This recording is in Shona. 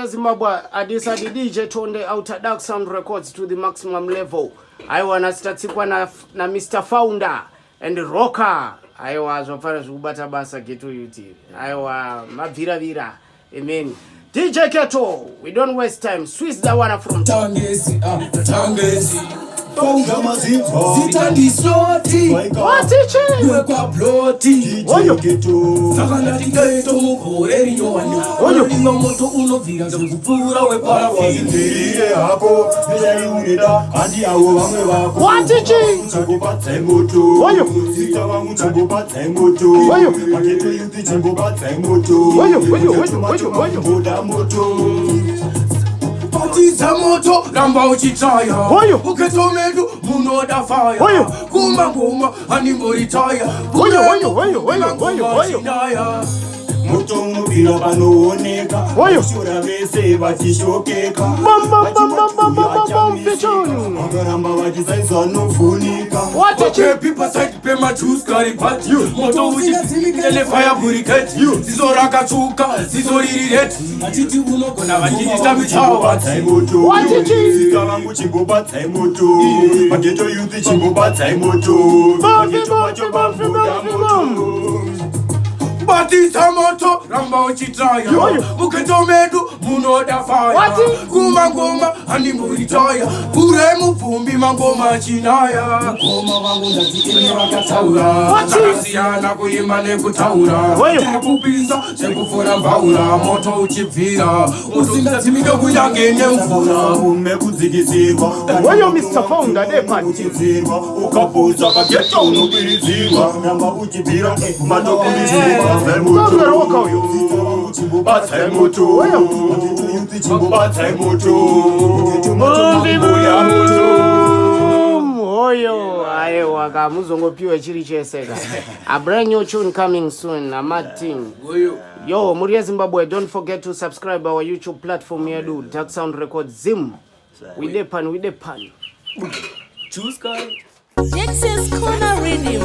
ya Zimbabwe, Adisa the DJ turned out a Dark Sound Records to the maximum level. I wanastatikwa na Mr. Founder and Rocker. I was wafara zubata basa kitu yuti. I was mavira vira. Amen. DJ Keto, we don't waste time. Swiss the one from Tangesi, Founder mazipo Zitandi sloti What teaching? Wewe kwa ploti DJ Keto Sakana tingeto mukoreri yowani Olinga moto unovira Zikupura we para wazindiriye hako Nijari unida Andi awo wamwe wako What teaching? Chagopata emoto Zita wangu chagopata emoto Maketo yuti chagopata emoto Boda moto Patiza moto, lamba uchitaya Uketo medu, munoda fire Guma guma, animori taya Moto mubilo banooneka Shura vese vachishokeka Magaramba vachisaizwa nofunika Pepa side pema juice kari pati Moto uchitele fire buriketi Zizo rakachuka, zizo ririreti Achiti unogona vachiti tabichawa Taimoto Zika wangu chimboba taimoto Mageto yuthi chimboba taimoto Mageto macho bambuda moto Batisa moto, ramba uchitaya Muketo medu, munoda fire Guma guma, animuri taya Pure mufumbi mangoma chinaya Goma wangu ndati wakataura Takasiana kuhima nekutaura Tekupisa, tekufuna mbaura Moto uchipira Usimtasimika kuyangene mfuna Ume kuzikizirwa Wayo Mr. Founder, Depan Ukapuza paketa unubirizirwa Ramba uchipira, mato kulizirwa Founder Roka huyo Chimbobata emoto Chimbobata emoto Oyo aye waka muzongo piwe chiri cheseka. A brand new tune coming soon. A mad thing. Yo, Muria Zimbabwe, don't forget to subscribe our YouTube platform here, dude. Dark Sound Records Zim. We depan. Choose guy. Texas Corner Rhythm.